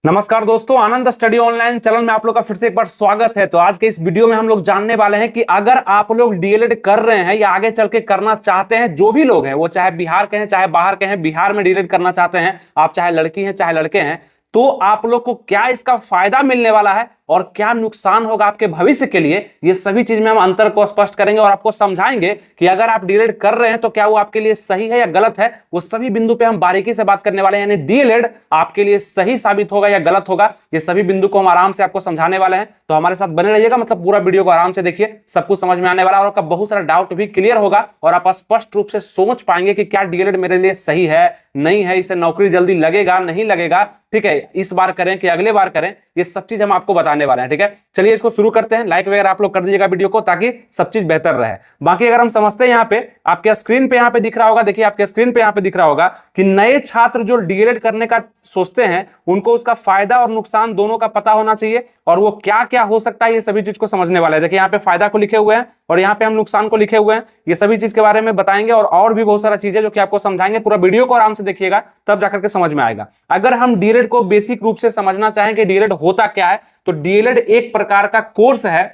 नमस्कार दोस्तों, आनंद study online channel में आप लोग का फिर से एक बार स्वागत है। तो आज के इस वीडियो में हम लोग जानने वाले हैं कि अगर आप लोग डीएलएड कर रहे हैं या आगे चल के करना चाहते हैं, जो भी लोग हैं वो चाहे बिहार के हैं चाहे बाहर के हैं, बिहार में डीएलएड करना चाहते हैं आप, चाहे लड़की हैं चाहे लड़के हैं, तो आप लोग को क्या इसका फायदा मिलने वाला है और क्या नुकसान होगा आपके भविष्य के लिए, ये सभी चीज में हम अंतर को स्पष्ट करेंगे और आपको समझाएंगे कि अगर आप डीएलएड कर रहे हैं तो क्या वो आपके लिए सही है या गलत है। वो सभी बिंदु पे हम बारीकी से बात करने वाले हैं, यानी डीएलएड आपके लिए सही साबित होगा या गलत होगा, ये सभी बिंदु को हम आराम से आपको समझाने वाले हैं। तो हमारे साथ बने रहिएगा, मतलब पूरा वीडियो को आराम से देखिए, सब कुछ समझ में आने वाला है और आपका बहुत सारा डाउट भी क्लियर होगा और आप स्पष्ट रूप से सोच पाएंगे कि क्या डीएलएड मेरे लिए सही है नहीं है, इसे नौकरी जल्दी लगेगा नहीं लगेगा, ठीक है, इस बार करें कि अगले बार करें, ये सब चीज हम आपको बताने वाले हैं। ठीक है, चलिए इसको शुरू करते हैं। लाइक वगैरह आप लोग कर दीजिएगा वीडियो को, ताकि सब चीज बेहतर रहे। बाकी अगर हम समझते हैं, यहाँ पे आपके स्क्रीन पे यहाँ पे दिख रहा होगा, देखिए आपके स्क्रीन पे यहाँ पे दिख रहा होगा कि नए छात्र जो डीएलएड करने का सोचते हैं उनको उसका फायदा और नुकसान दोनों का पता होना चाहिए और वो क्या क्या हो सकता है, ये सभी चीज को समझने वाले हैं। देखिए यहाँ पे फायदा को लिखे हुए हैं और यहाँ पे हम नुकसान को लिखे हुए हैं, ये सभी चीज के बारे में बताएंगे और भी बहुत सारा चीजें जो कि आपको समझाएंगे। पूरा वीडियो को आराम से देखिएगा, तब जाकर के समझ में आएगा। अगर हम डीएलएड को बेसिक रूप से समझना चाहें कि डीएलएड होता क्या है, तो डीएलएड एक प्रकार का कोर्स है,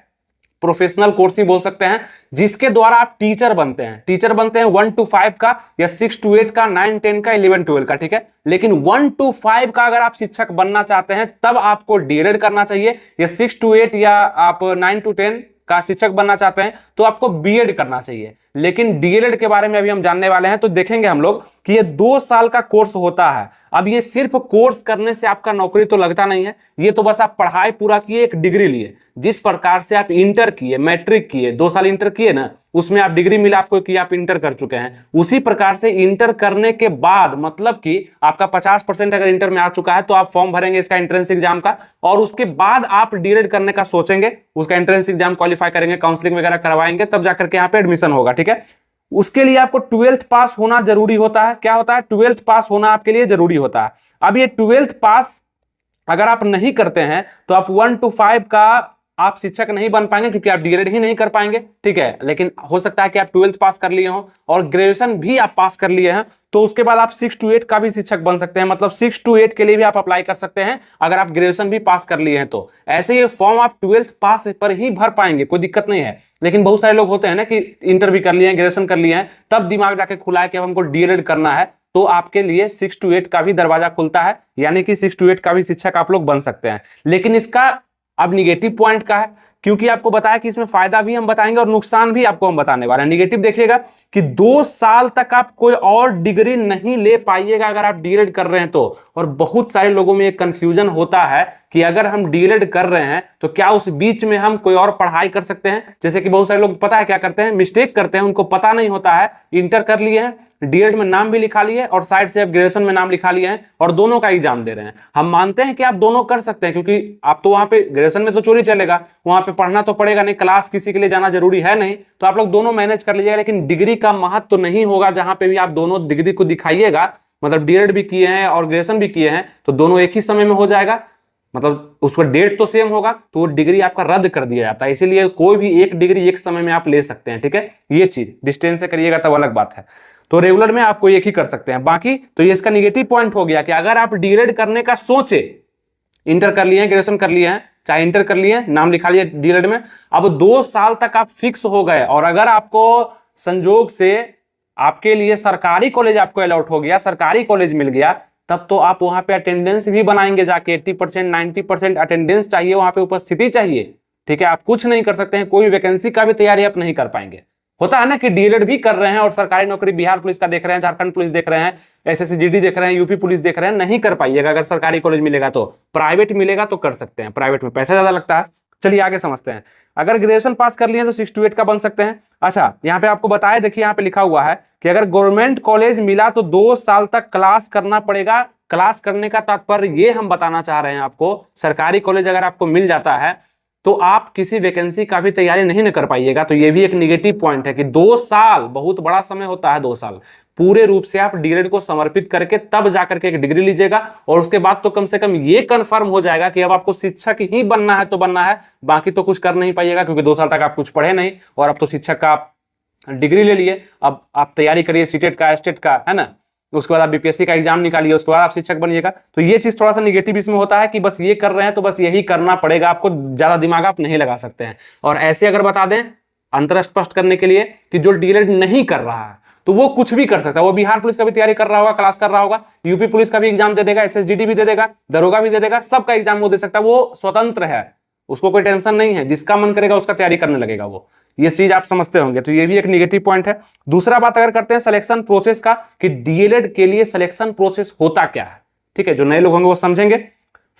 प्रोफेशनल कोर्स ही बोल सकते हैं, जिसके द्वारा आप टीचर बनते हैं। टीचर बनते हैं 1 to 5 का या 6 to 8 का, 9 10 का, 11 12 का, ठीक है। लेकिन 1 to 5 का अगर आप शिक्षक बनना चाहते हैं तब आपको डीएलएड करना चाहिए, या 6 to 8 या आप 9 to 10 का शिक्षक बनना चाहते हैं तो आपको बीएड करना चाहिए। लेकिन डीएलएड के बारे में अभी हम जानने वाले हैं। तो देखेंगे हम लोग कि ये 2 साल का कोर्स होता है। अब ये सिर्फ कोर्स करने से आपका नौकरी तो लगता नहीं है, ये तो बस आप पढ़ाई पूरा किए, एक डिग्री लिए। जिस प्रकार से आप इंटर किए, मैट्रिक किए, 2 साल इंटर किए ना, उसमें आप डिग्री मिला आपको कि आप इंटर कर चुके हैं, उसी प्रकार से इंटर करने के बाद मतलब कि आपका 50% अगर इंटर में आ चुका है तो आप फॉर्म भरेंगे इसका एंट्रेंस एग्जाम का, और उसके बाद आप डीएलएड करने का सोचेंगे, उसका एंट्रेंस एग्जाम क्वालिफाई करेंगे, काउंसलिंग वगैरह करवाएंगे, तब जाकर के यहाँ पे एडमिशन होगा। ठीक है, उसके लिए आपको 12th पास होना जरूरी होता है। क्या होता है? 12th पास होना आपके लिए जरूरी होता है। अब ये 12th पास अगर आप नहीं करते हैं तो आप 1 to 5 का आप शिक्षक नहीं बन पाएंगे, क्योंकि आप डीएलएड ही नहीं कर पाएंगे। ठीक है, लेकिन हो सकता है कि आप 12th पास कर लिए हो और ग्रेजुएशन भी आप पास कर लिए हैं, तो उसके बाद आप 6 to 8 का भी शिक्षक बन सकते हैं। मतलब 6 to 8 के लिए भी आप अप्लाई कर सकते हैं अगर आप ग्रेजुएशन भी पास कर लिए हैं तो। ऐसे ये फॉर्म आप 12th पास पर ही भर पाएंगे, कोई दिक्कत नहीं है। लेकिन बहुत सारे लोग होते हैं ना कि इंटर भी कर लिए हैं, ग्रेजुएशन कर लिए हैं, तब दिमाग जाके खुला है कि अब हमको डीएलएड करना है, तो आपके लिए 6 to 8 का भी दरवाजा खुलता है, यानी कि 6 to 8 का भी शिक्षक आप लोग बन सकते हैं। लेकिन इसका अब निगेटिव पॉइंट का है, क्योंकि आपको बताया कि इसमें फायदा भी हम बताएंगे और नुकसान भी आपको हम बताने वाले हैं। निगेटिव देखिएगा कि 2 साल तक आप कोई और डिग्री नहीं ले पाइएगा अगर आप डीएलएड कर रहे हैं तो। और बहुत सारे लोगों में एक कंफ्यूजन होता है कि अगर हम डीएलएड कर रहे हैं तो क्या उस बीच में हम कोई और पढ़ाई कर सकते हैं। जैसे कि बहुत सारे लोग पता है क्या करते हैं, मिस्टेक करते हैं, उनको पता नहीं होता है, इंटर कर लिए हैं, डीएलएड में नाम भी लिखा लिए और साइड से आप ग्रेजुएशन में नाम लिखा लिए हैं और दोनों का एग्जाम दे रहे हैं। हम मानते हैं कि आप दोनों कर सकते हैं, क्योंकि आप तो वहां पे ग्रेजुएशन में तो चोरी चलेगा, वहां पे पढ़ना तो पड़ेगा नहीं, क्लास किसी के लिए जाना जरूरी है नहीं, तो आप लोग दोनों मैनेज कर लीजिएगा। लेकिन डिग्री का महत्व तो नहीं होगा, जहां पे भी आप दोनों डिग्री को दिखाइएगा, मतलब डीएलएड भी किए हैं और ग्रेजुएशन भी किए हैं, तो दोनों एक ही समय में हो जाएगा, मतलब उसका डेट तो सेम होगा, तो वो डिग्री आपका रद्द कर दिया जाता है। इसीलिए कोई भी एक डिग्री एक समय में आप ले सकते हैं। ठीक है, ये चीज डिस्टेंस से करिएगा तब अलग बात है, तो रेगुलर में आपको एक ही कर सकते हैं। बाकी तो ये इसका निगेटिव पॉइंट हो गया कि अगर आप डीएलएड करने का सोचे, इंटर कर लिए हैं, ग्रेजुएशन कर लिए हैं, चाहे इंटर कर लिए, नाम लिखा लिया डीएलएड में, अब 2 साल तक आप फिक्स हो गए और अगर आपको संजोग से आपके लिए सरकारी कॉलेज आपको अलॉट हो गया, सरकारी कॉलेज मिल गया, तब तो आप वहां पे अटेंडेंस भी बनाएंगे जाके। 80% 90% अटेंडेंस चाहिए, वहां पे उपस्थिति चाहिए। ठीक है, आप कुछ नहीं कर सकते हैं, कोई वैकेंसी का भी तैयारी आप नहीं कर पाएंगे। होता है ना कि डीएलएड भी कर रहे हैं और सरकारी नौकरी बिहार पुलिस का देख रहे हैं, झारखंड पुलिस देख रहे हैं, एसएससी देख रहे हैं, यूपी पुलिस देख रहे हैं, नहीं कर पाइएगा। अगर सरकारी कॉलेज मिलेगा तो, प्राइवेट मिलेगा तो कर सकते हैं, प्राइवेट में पैसा ज्यादा लगता है। चलिए आगे समझते हैं। अगर ग्रेजुएशन पास कर लिए तो 6 to 8 का बन सकते हैं। अच्छा, यहाँ पे आपको बताया, देखिए यहाँ पे लिखा हुआ है कि अगर गवर्नमेंट कॉलेज मिला तो 2 साल तक क्लास करना पड़ेगा। क्लास करने का तात्पर्य ये हम बताना चाह रहे हैं आपको, सरकारी कॉलेज अगर आपको मिल जाता है तो आप किसी वैकेंसी का भी तैयारी नहीं न कर पाइएगा। तो ये भी एक निगेटिव पॉइंट है कि 2 साल बहुत बड़ा समय होता है। 2 साल पूरे रूप से आप डीएलएड को समर्पित करके तब जाकर के एक डिग्री लीजिएगा और उसके बाद तो कम से कम ये कंफर्म हो जाएगा कि अब आपको शिक्षक ही बनना है तो बनना है, बाकी तो कुछ कर नहीं पाइएगा, क्योंकि 2 साल तक आप कुछ पढ़े नहीं और अब तो शिक्षक का आप डिग्री ले लिए। अब आप तैयारी करिए सीटेट का, एस्टेट का, है ना, उसके बाद आप बीपीएससी का एग्जाम निकालिए, उसके बाद आप शिक्षक बनिएगा। तो ये चीज थोड़ा सा निगेटिव इसमें होता है कि बस ये कर रहे हैं तो बस यही करना पड़ेगा आपको, ज्यादा दिमाग आप नहीं लगा सकते हैं। और ऐसे अगर बता दें अंतर स्पष्ट करने के लिए कि जो डीएलएड नहीं कर रहा है तो वो कुछ भी कर सकता है, वो बिहार पुलिस का भी तैयारी कर रहा होगा, क्लास कर रहा होगा, यूपी पुलिस का भी एग्जाम दे देगा, एसएसडीडी भी दे देगा, दरोगा भी दे देगा, सबका एग्जाम वो दे सकता है, वो स्वतंत्र है, उसको कोई टेंशन नहीं है, जिसका मन करेगा उसका तैयारी करने लगेगा वो। ये चीज आप समझते होंगे, तो ये भी एक निगेटिव पॉइंट है। दूसरा बात अगर करते हैं सिलेक्शन प्रोसेस का, कि डीएलएड के लिए सिलेक्शन प्रोसेस होता क्या है, ठीक है, जो नए लोग होंगे वो समझेंगे।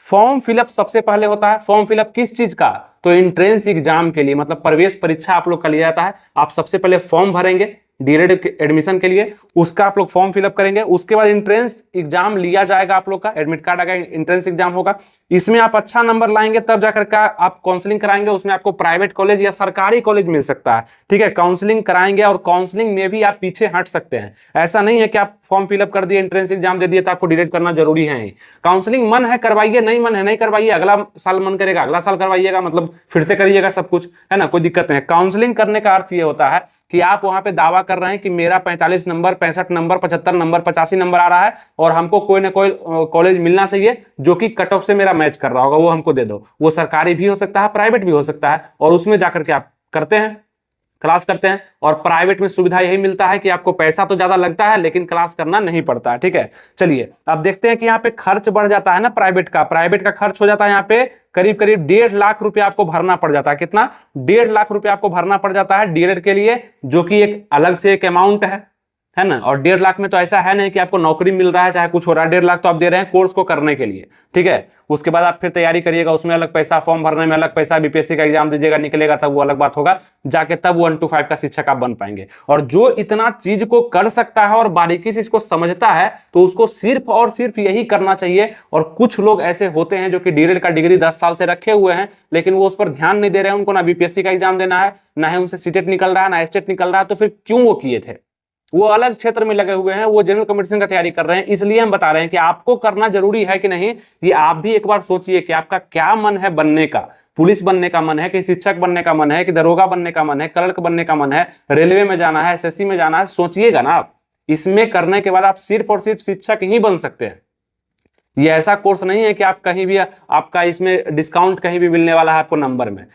फॉर्म फिलअप सबसे पहले होता है। फॉर्म फिलअप किस चीज का, तो एंट्रेंस एग्जाम के लिए, मतलब प्रवेश परीक्षा आप लोग का लिया जाता है। आप सबसे पहले फॉर्म भरेंगे डीएलएड एडमिशन के लिए, उसका आप लोग फॉर्म फिलअप करेंगे, उसके बाद एंट्रेंस एग्जाम लिया जाएगा, आप लोग का एडमिट कार्ड आएगा, एंट्रेंस एग्जाम होगा, इसमें आप अच्छा नंबर लाएंगे तब जाकर का आप काउंसलिंग कराएंगे, उसमें आपको प्राइवेट कॉलेज या सरकारी कॉलेज मिल सकता है, ठीक है, काउंसलिंग कराएंगे और काउंसलिंग में भी आप पीछे हट सकते हैं। ऐसा नहीं है कि आप फॉर्म फिलअप कर दिए, एंट्रेंस एग्जाम दे दिए तो आपको डीएलएड करना जरूरी है। काउंसलिंग मन है करवाइए, नहीं मन है नहीं करवाइए, अगला साल मन करेगा अगला साल करवाइएगा, मतलब फिर से करिएगा सब कुछ, है ना, कोई दिक्कत नहीं है। काउंसलिंग करने का अर्थ ये होता है कि आप वहां पे दावा कर रहे हैं कि मेरा 45 नंबर, 65 नंबर, 75 नंबर, 85 नंबर आ रहा है और हमको कोई ना कोई कॉलेज मिलना चाहिए जो कि कट ऑफ से मेरा मैच कर रहा होगा, वो हमको दे दो। वो सरकारी भी हो सकता है, प्राइवेट भी हो सकता है, और उसमें जाकर के आप करते हैं, क्लास करते हैं। और प्राइवेट में सुविधा यही मिलता है कि आपको पैसा तो ज्यादा लगता है लेकिन क्लास करना नहीं पड़ता है, ठीक है। चलिए अब देखते हैं कि यहाँ पे खर्च बढ़ जाता है ना, प्राइवेट का खर्च हो जाता है यहाँ पे करीब करीब 1.5 लाख रुपया आपको भरना पड़ जाता है। कितना? 1.5 लाख रुपया आपको भरना पड़ जाता है डीएलएड के लिए, जो कि एक अलग से एक अमाउंट है ना। और 1.5 लाख में तो ऐसा है नहीं कि आपको नौकरी मिल रहा है चाहे कुछ हो रहा है, 1.5 लाख तो आप दे रहे हैं कोर्स को करने के लिए, ठीक है। उसके बाद आप फिर तैयारी करिएगा, उसमें अलग पैसा, फॉर्म भरने में अलग पैसा, बीपीएससी का एग्जाम दीजिएगा, निकलेगा तब वो अलग बात होगा, जाके तब 1 to 5 का शिक्षक आप बन पाएंगे। और जो इतना चीज को कर सकता है और बारीकी से इसको समझता है तो उसको सिर्फ और सिर्फ यही करना चाहिए। और कुछ लोग ऐसे होते हैं जो कि डीएलएड का डिग्री 10 साल से रखे हुए हैं लेकिन वो उस पर ध्यान नहीं दे रहे हैं, उनको ना बीपीएससी का एग्जाम देना है, ना ही उनसे सीटेट निकल रहा है, ना एस्टेट निकल रहा है, तो फिर क्यों वो किए थे? वो अलग क्षेत्र में लगे हुए हैं, वो जनरल कंपटीशन का तैयारी कर रहे हैं। इसलिए हम बता रहे हैं कि आपको करना जरूरी है कि नहीं, ये आप भी एक बार सोचिए कि आपका क्या मन है बनने का। पुलिस बनने का मन है कि शिक्षक बनने का मन है कि दरोगा बनने का मन है, क्लर्क बनने का मन है, रेलवे में जाना है, एसएससी में जाना है, सोचिएगा ना आप। इसमें करने के बाद आप सिर्फ और सिर्फ शिक्षक ही बन सकते हैं। ये ऐसा कोर्स नहीं है कि आप कहीं भी आपका इसमें डिस्काउंट कहीं भी मिलने वाला है आपको नंबर में।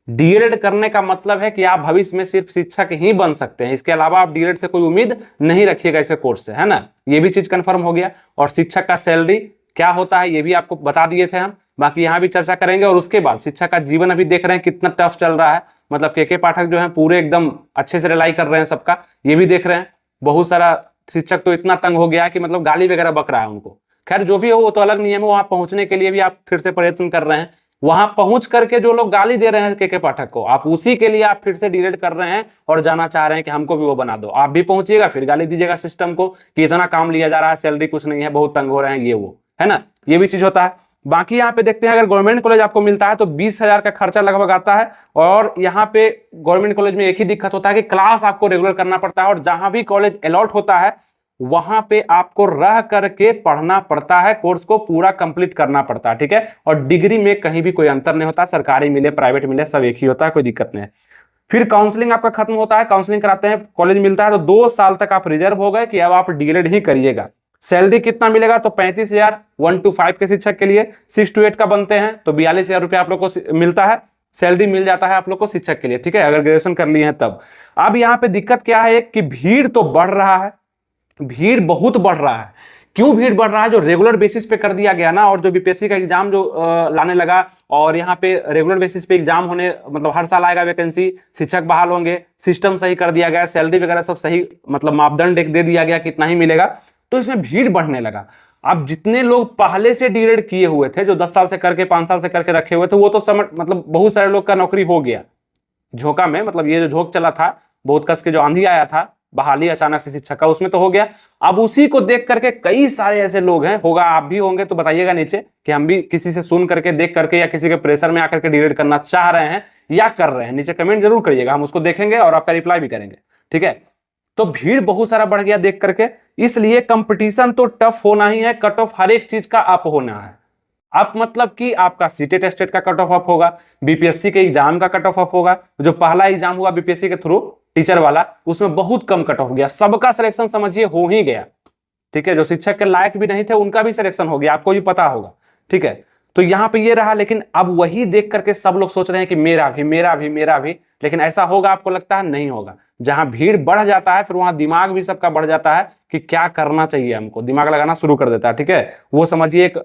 डीएलएड करने का मतलब है कि आप भविष्य में सिर्फ शिक्षक ही बन सकते हैं, इसके अलावा आप डीएलएड से कोई उम्मीद नहीं रखिएगा इसके कोर्स से, है ना। ये भी चीज कंफर्म हो गया। और शिक्षक का सैलरी क्या होता है ये भी आपको बता दिए थे हम, बाकी यहाँ भी चर्चा करेंगे। और उसके बाद शिक्षक का जीवन अभी देख रहे हैं कितना टफ चल रहा है, मतलब के पाठक जो है पूरे एकदम अच्छे से रिलाई कर रहे हैं सबका, ये भी देख रहे हैं। बहुत सारा शिक्षक तो इतना तंग हो गया कि मतलब गाली वगैरह बक रहा है उनको। खैर जो भी हो वो तो अलग नियम है, वहां पहुंचने के लिए भी आप फिर से प्रयत्न कर रहे हैं। वहां पहुंच करके जो लोग गाली दे रहे हैं के पाठक को, आप उसी के लिए आप फिर से डीएलएड कर रहे हैं और जाना चाह रहे हैं कि हमको भी वो बना दो। आप भी पहुंचिएगा फिर गाली दीजिएगा सिस्टम को कि इतना काम लिया जा रहा है, सैलरी कुछ नहीं है, बहुत तंग हो रहे हैं, ये वो, है ना। ये भी चीज होता है। बाकी यहाँ पे देखते हैं अगर गवर्नमेंट कॉलेज आपको मिलता है तो 20,000 का खर्चा लगभग आता है। और यहाँ पे गवर्नमेंट कॉलेज में एक ही दिक्कत होता है कि क्लास आपको रेगुलर करना पड़ता है, और जहां भी कॉलेज अलॉट होता है वहां पे आपको रह करके पढ़ना पड़ता है, कोर्स को पूरा कंप्लीट करना पड़ता है, ठीक है। और डिग्री में कहीं भी कोई अंतर नहीं होता, सरकारी मिले प्राइवेट मिले सब एक ही होता है, कोई दिक्कत नहीं है। फिर काउंसलिंग आपका खत्म होता है, काउंसलिंग कराते हैं, कॉलेज मिलता है, तो 2 साल तक आप रिजर्व हो गए कि अब आप डीएलएड ही करिएगा। सैलरी कितना मिलेगा, तो 35,000 1 to 5 के शिक्षक के लिए, 6 to 8 का बनते हैं तो 42,000 रुपया आप लोग को मिलता है, सैलरी मिल जाता है आप लोग को शिक्षक के लिए, ठीक है, अगर ग्रेजुएशन कर लिए हैं तब। अब यहाँ पे दिक्कत क्या है कि भीड़ तो बढ़ रहा है, भीड़ बहुत बढ़ रहा है। क्यों भीड़ बढ़ रहा है? जो रेगुलर बेसिस पे कर दिया गया ना, और जो बीपीएससी का एग्जाम जो लाने लगा, और यहाँ पे रेगुलर बेसिस पे एग्जाम होने, मतलब हर साल आएगा वैकेंसी, शिक्षक बहाल होंगे, सिस्टम सही कर दिया गया, सैलरी वगैरह सब सही, मतलब मापदंड एक दे दिया गया कितना ही मिलेगा, तो इसमें भीड़ बढ़ने लगा। अब जितने लोग पहले से डीएलएड किए हुए थे, जो 10 साल से करके 5 साल से करके रखे हुए थे, वो तो मतलब बहुत सारे लोग का नौकरी हो गया झोंका में, मतलब ये जो झोंक चला था बहुत कस के, जो आंधी आया था बहाली अचानक से शिक्षक का, उसमें तो हो गया। अब उसी को देख करके कई सारे ऐसे लोग हैं, होगा आप भी होंगे तो बताइएगा नीचे कि हम भी किसी से सुन करके देख करके या किसी के प्रेशर में आकर के डीएलएड करना चाह रहे हैं या कर रहे हैं, नीचे कमेंट जरूर करिएगा, हम उसको देखेंगे और आपका रिप्लाई भी करेंगे, ठीक है। तो भीड़ बहुत सारा बढ़ गया देख करके, इसलिए कंपटीशन तो टफ होना ही है, कट ऑफ हर एक चीज का अप होना है। अप मतलब कि आपका सीटेट स्टेट का कट ऑफ अप होगा, बीपीएससी के एग्जाम का कट ऑफ अप होगा। जो पहला एग्जाम हुआ बीपीएससी के थ्रू टीचर वाला, उसमें बहुत कम कट ऑफ गया, सबका सिलेक्शन समझिए हो ही गया, ठीक है, जो शिक्षक के लायक भी नहीं थे उनका भी सिलेक्शन हो गया, आपको भी पता होगा, ठीक है। तो यहाँ पे ये रहा, लेकिन अब वही देख करके सब लोग सोच रहे हैं कि मेरा भी मेरा भी मेरा भी, लेकिन ऐसा होगा आपको लगता है? नहीं होगा। जहां भीड़ बढ़ जाता है फिर वहां दिमाग भी सबका बढ़ जाता है कि क्या करना चाहिए, हमको दिमाग लगाना शुरू कर देता है, ठीक है। वो समझिए एक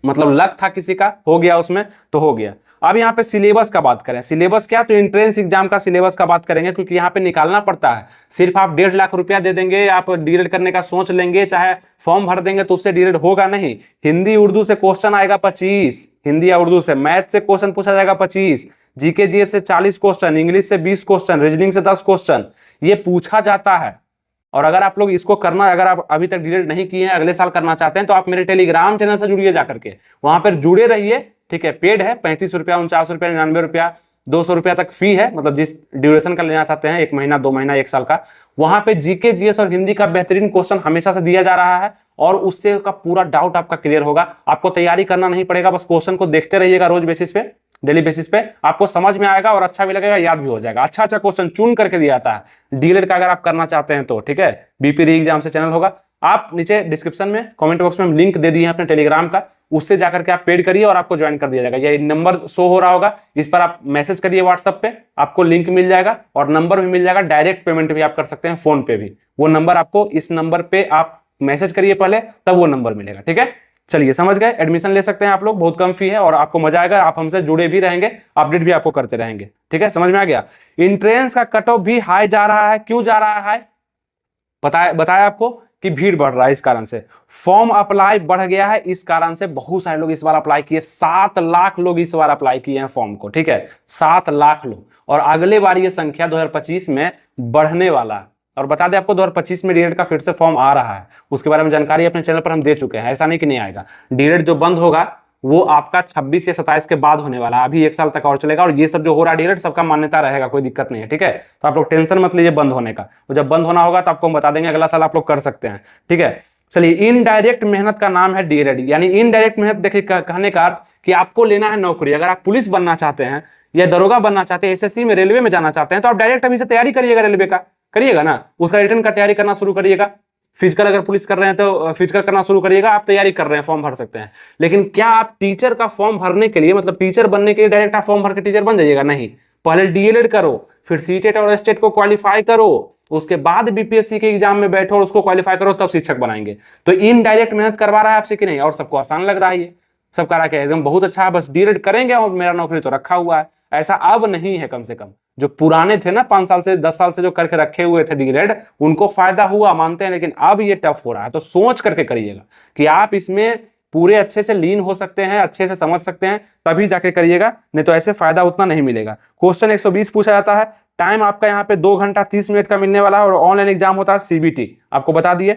मतलब लक था किसी का, हो गया उसमें तो हो गया। अब यहाँ पे सिलेबस का बात करें, सिलेबस क्या, तो एंट्रेंस एग्जाम का सिलेबस का बात करेंगे, क्योंकि यहाँ पे निकालना पड़ता है। सिर्फ आप 1.5 लाख रुपया दे देंगे, आप डीएलएड करने का सोच लेंगे, चाहे फॉर्म भर देंगे तो उससे डीएलएड होगा नहीं। हिंदी उर्दू से क्वेश्चन आएगा 25, हिंदी या उर्दू से। मैथ से क्वेश्चन पूछा जाएगा 25, जीके जीएस से 40 क्वेश्चन, इंग्लिश से 20 क्वेश्चन, रीजनिंग से 10 क्वेश्चन, ये पूछा जाता है। और अगर आप लोग इसको करना, अगर आप अभी तक डीएलएड नहीं किए हैं, अगले साल करना चाहते हैं, तो आप मेरे टेलीग्राम चैनल से जुड़िए जाकर के, वहां पर जुड़े रहिए, ठीक है। पेड है, 35 रुपया, 49 रुपया, 99 रुपया, 200 रुपया तक फी है, मतलब जिस ड्यूरेशन का लेना चाहते हैं, 1 महीना 2 महीना 1 साल का। वहां पे जीके जीएस और हिंदी का बेहतरीन क्वेश्चन हमेशा से दिया जा रहा है, और उससे का पूरा डाउट आपका क्लियर होगा। आपको तैयारी करना नहीं पड़ेगा, बस क्वेश्चन को देखते रहिएगा रोज बेसिस पे, डेली बेसिस पे, आपको समझ में आएगा और अच्छा भी लगेगा, याद भी हो जाएगा। अच्छा अच्छा क्वेश्चन चुन करके दिया जाता है डीएलएड का, अगर आप करना चाहते हैं तो, ठीक है। बीपी री एग्जाम से चैनल होगा, आप नीचे डिस्क्रिप्शन में कमेंट बॉक्स में हम लिंक दे दिए हैं अपने टेलीग्राम का, उससे जाकर के आप पेड करिए और आपको ज्वाइन कर दिया जाएगा। ये नंबर शो हो रहा होगा, इस पर आप मैसेज करिए व्हाट्सएप पे, आपको लिंक मिल जाएगा और नंबर भी मिल जाएगा। डायरेक्ट पेमेंट भी आप कर सकते हैं फोन पे भी, वो नंबर आपको, इस नंबर पे आप मैसेज करिए पहले, तब वो नंबर मिलेगा, ठीक है। चलिए समझ गए, एडमिशन ले सकते हैं आप लोग, बहुत कम फी है और आपको मजा आएगा, आप हमसे जुड़े भी रहेंगे, अपडेट भी आपको करते रहेंगे, ठीक है। समझ में आ गया। इंट्रेंस का कट ऑफ भी हाई जा रहा है, क्यों जा रहा है बताया आपको कि भीड़ बढ़ रहा है, इस कारण से फॉर्म अप्लाई बढ़ गया है, इस कारण से बहुत सारे लोग इस बार अप्लाई किए। 7 लाख लोग इस बार अप्लाई किए हैं फॉर्म को, ठीक है, 7 लाख लोग। और अगले बार ये संख्या 2025 में बढ़ने वाला है। और बता दें आपको 2025 में डीएलएड का फिर से फॉर्म आ रहा है, उसके बारे में जानकारी अपने चैनल पर हम दे चुके हैं, ऐसा नहीं कि नहीं आएगा। डीएलएड जो बंद होगा वो आपका 26 या 27 के बाद होने वाला है, अभी 1 साल तक और चलेगा। और ये सब जो हो रहा है डीएलएड सबका मान्यता रहेगा, कोई दिक्कत नहीं है, ठीक है। तो आप लोग टेंशन मत लीजिए बंद होने का, तो जब बंद होना होगा तो आपको हम बता देंगे, अगला साल आप लोग कर सकते हैं, ठीक है। चलिए, इनडायरेक्ट मेहनत का नाम है डीएलएड, यानी इनडायरेक्ट मेहनत देखिए कहने का अर्थ कि आपको लेना है नौकरी। अगर आप पुलिस बनना चाहते हैं या दरोगा बनना चाहते हैं, एसएससी में, रेलवे में जाना चाहते हैं, तो आप डायरेक्ट अभी से तैयारी करिएगा, रेलवे का करिएगा ना, उसका रिटर्न का तैयारी करना शुरू करिएगा। फिजिकल अगर पुलिस कर रहे हैं तो फिजिकल करना शुरू करिएगा, आप तैयारी कर रहे हैं, फॉर्म भर सकते हैं। लेकिन क्या आप टीचर का फॉर्म भरने के लिए, मतलब टीचर बनने के लिए डायरेक्ट आप फॉर्म भर के टीचर बन जाइएगा? नहीं, पहले डीएलएड करो, फिर सीटेट और स्टेट को क्वालिफाई करो, उसके बाद बीपीएससी के एग्जाम में बैठो और उसको क्वालिफाई करो, तब शिक्षक बनाएंगे। तो इनडायरेक्ट मेहनत करवा रहा है आपसे कि नहीं? और सबको आसान लग रहा है, ये सब करा के एकदम बहुत अच्छा है, बस डीएलएड करेंगे और मेरा नौकरी तो रखा हुआ है। ऐसा अब नहीं है, कम से कम जो पुराने थे ना 5 साल से 10 साल से जो करके रखे हुए थे डीएलएड, उनको फायदा हुआ मानते हैं, लेकिन अब ये टफ हो रहा है। तो सोच करके करिएगा कि आप इसमें पूरे अच्छे से लीन हो सकते हैं, अच्छे से समझ सकते हैं, तभी जाके करिएगा, नहीं तो ऐसे फायदा उतना नहीं मिलेगा। क्वेश्चन 120 पूछा जाता है, टाइम आपका यहाँ पे 2 घंटा 30 मिनट का मिलने वाला है, और ऑनलाइन एग्जाम होता है सीबीटी, आपको बता दिए।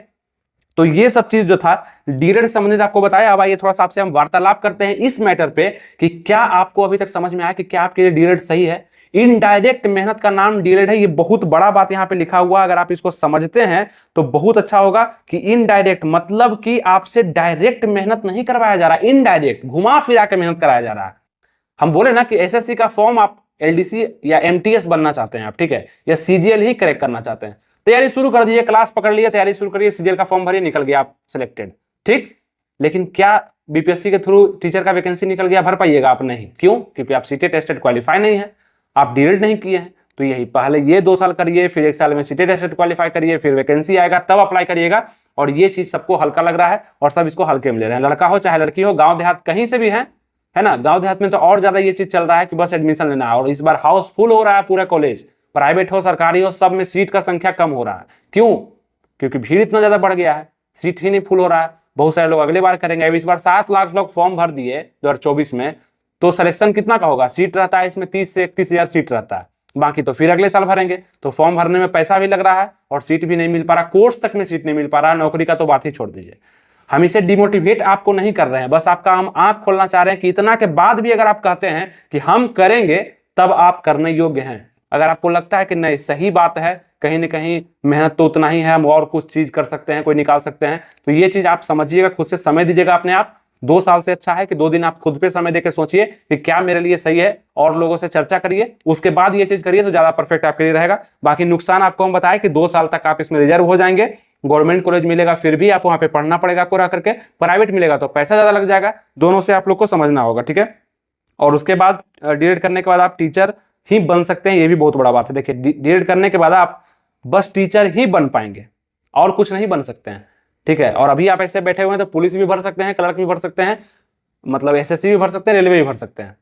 तो ये सब चीज जो था डीएलएड संबंधित आपको बताया। अब आइए थोड़ा सा आपसे हम वार्तालाप करते हैं इस मैटर पे कि क्या आपको अभी तक समझ में आया कि क्या आपके लिए डीएलएड सही है। इनडायरेक्ट मेहनत का नाम डीएलएड है, ये बहुत बड़ा बात यहाँ पे लिखा हुआ, अगर आप इसको समझते हैं तो बहुत अच्छा होगा। कि इनडायरेक्ट मतलब कि आपसे डायरेक्ट मेहनत नहीं करवाया जा रहा, इनडायरेक्ट घुमा फिरा के मेहनत कराया जा रहा है। हम बोले ना कि एसएससी का फॉर्म आप एलडीसी या एमटीएस बनना चाहते हैं आप, ठीक है, या सीजीएल ही क्रैक करना चाहते हैं, तैयारी शुरू कर दीजिए, क्लास पकड़ लिए, तैयारी शुरू करिए, सीजीएल का फॉर्म भरिए, निकल गया आप सिलेक्टेड, ठीक। लेकिन क्या बीपीएससी के थ्रू टीचर का वैकेंसी निकल गया, भर पाइएगा आप? नहीं। क्यों? क्योंकि आप सीटेट टेस्टेड क्वालिफाई नहीं है, आप डीएलएड नहीं किए हैं। तो यही पहले ये 2 साल करिए, फिर 1 साल में सीटेट टेस्टेड क्वालिफाई करिए, फिर वैकेंसी आएगा तब अप्लाई करिएगा। और ये चीज सबको हल्का लग रहा है और सब इसको हल्के में ले रहे हैं, लड़का हो चाहे लड़की हो, गाँव देहात कहीं से भी है ना। गाँव देहात में तो और ज्यादा ये चीज चल रहा है कि बस एडमिशन लेना है, और इस बार हाउसफुल हो रहा है पूरा कॉलेज, प्राइवेट हो सरकारी हो, सब में सीट का संख्या कम हो रहा है। क्यों? क्योंकि भीड़ इतना ज्यादा बढ़ गया है, सीट ही नहीं फुल हो रहा है। बहुत सारे लोग अगले बार करेंगे। अब इस बार 7 लाख लोग फॉर्म भर दिए 2024 में, तो सिलेक्शन कितना का होगा? सीट रहता है इसमें 30 से 31 हजार सीट रहता है, बाकी तो फिर अगले साल भरेंगे। तो फॉर्म भरने में पैसा भी लग रहा है और सीट भी नहीं मिल पा रहा, कोर्स तक में सीट नहीं मिल पा रहा, नौकरी का तो बात ही छोड़ दीजिए। हम इसे डिमोटिवेट आपको नहीं कर रहे हैं, बस आपका हम आंख खोलना चाह रहे हैं कि इतना के बाद भी अगर आप कहते हैं कि हम करेंगे, तब आप करने योग्य हैं। अगर आपको लगता है कि नहीं सही बात है, कहीं ना कहीं मेहनत तो उतना ही है, हम और कुछ चीज कर सकते हैं, कोई निकाल सकते हैं, तो ये चीज आप समझिएगा, खुद से समय दीजिएगा अपने आप। 2 साल से अच्छा है कि 2 दिन आप खुद पे समय देकर सोचिए कि क्या मेरे लिए सही है, और लोगों से चर्चा करिए, उसके बाद ये चीज करिए तो ज्यादा परफेक्ट आपके लिए रहेगा। बाकी नुकसान आपको हम बताएं कि 2 साल तक आप इसमें रिजर्व हो जाएंगे, गवर्नमेंट कॉलेज मिलेगा फिर भी आपको वहां पे पढ़ना पड़ेगा आपको रह करके, प्राइवेट मिलेगा तो पैसा ज्यादा लग जाएगा। दोनों से आप लोग को समझना होगा, ठीक है। और उसके बाद डीएलएड करने के बाद आप टीचर ही बन सकते हैं, ये भी बहुत बड़ा बात है। देखिए डीएलएड करने के बाद आप बस टीचर ही बन पाएंगे और कुछ नहीं बन सकते हैं, ठीक है। और अभी आप ऐसे बैठे हुए हैं तो पुलिस भी भर सकते हैं, क्लर्क भी भर सकते हैं, मतलब एसएससी भी भर सकते हैं, रेलवे भी भर सकते हैं।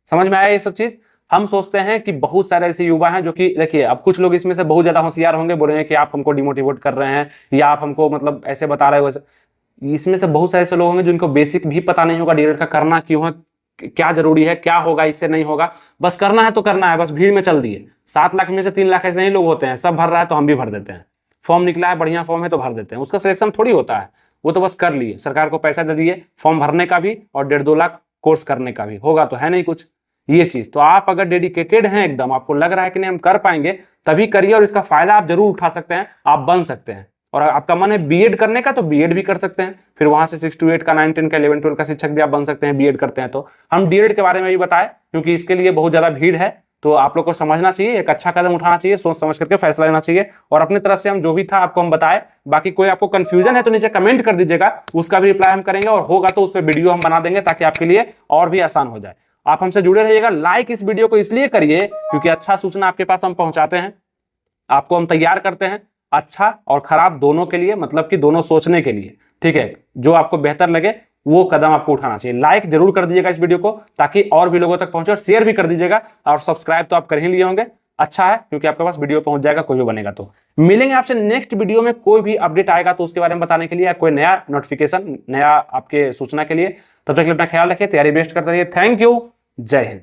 समझ में आया ये सब चीज। हम सोचते हैं कि बहुत सारे ऐसे युवा हैं जो कि देखिए, अब कुछ लोग इसमें से बहुत ज्यादा होशियार होंगे, बोलेंगे कि आप हमको डिमोटिवेट कर रहे हैं या आप हमको मतलब ऐसे बता रहे हो वैसे। इसमें से बहुत सारे ऐसे लोग होंगे जिनको बेसिक भी पता नहीं होगा डीएलएड का करना क्यों है, क्या जरूरी है, क्या होगा, इससे नहीं होगा, बस करना है तो करना है, बस भीड़ में चल दिए। 7 लाख में से 3 लाख ऐसे ही लोग होते हैं, सब भर रहा है तो हम भी भर देते हैं, फॉर्म निकला है बढ़िया फॉर्म है तो भर देते हैं, उसका सिलेक्शन थोड़ी होता है, वो तो बस कर लिए, सरकार को पैसा दे दिए, फॉर्म भरने का भी और 1.5-2 लाख कोर्स करने का भी, होगा तो है नहीं कुछ ये चीज। तो आप अगर डेडिकेटेड हैं एकदम, आपको लग रहा है कि नहीं हम कर पाएंगे, तभी करिए और इसका फायदा आप जरूर उठा सकते हैं, आप बन सकते हैं। और आपका मन है बीएड करने का तो बीएड भी कर सकते हैं, फिर वहां से 6 to 8 का 9, 10 का 11, 12 का शिक्षक भी आप बन सकते हैं बीएड करते हैं तो। हम डीएलएड के बारे में भी बताएं क्योंकि इसके लिए बहुत ज्यादा भीड़ है, तो आप लोग को समझना चाहिए, एक अच्छा कदम उठाना चाहिए, सोच समझ करके फैसला लेना चाहिए। और अपनी तरफ से हम जो भी था आपको हम बताए, बाकी कोई आपको कंफ्यूजन है तो नीचे कमेंट कर दीजिएगा, उसका भी रिप्लाई हम करेंगे, और होगा तो उस पर वीडियो हम बना देंगे ताकि आपके लिए और भी आसान हो जाए। आप हमसे जुड़े रहिएगा। लाइक इस वीडियो को इसलिए करिए क्योंकि अच्छा सूचना आपके पास हम पहुंचाते हैं, आपको हम तैयार करते हैं अच्छा और खराब दोनों के लिए, मतलब कि दोनों सोचने के लिए, ठीक है। जो आपको बेहतर लगे वो कदम आपको उठाना चाहिए। लाइक जरूर कर दीजिएगा इस वीडियो को ताकि और भी लोगों तक पहुंचे, और शेयर भी कर दीजिएगा, और सब्सक्राइब तो आप कर ही लिए होंगे, अच्छा है क्योंकि आपके पास वीडियो पहुंच जाएगा कोई भी बनेगा तो। मिलेंगे आपसे नेक्स्ट वीडियो में, कोई भी अपडेट आएगा तो उसके बारे में बताने के लिए, या कोई नया नोटिफिकेशन, नया आपके सूचना के लिए। तब तक के लिए अपना ख्याल रखिए, तैयारी बेस्ट करते रहिए। थैंक यू, जय हिंद।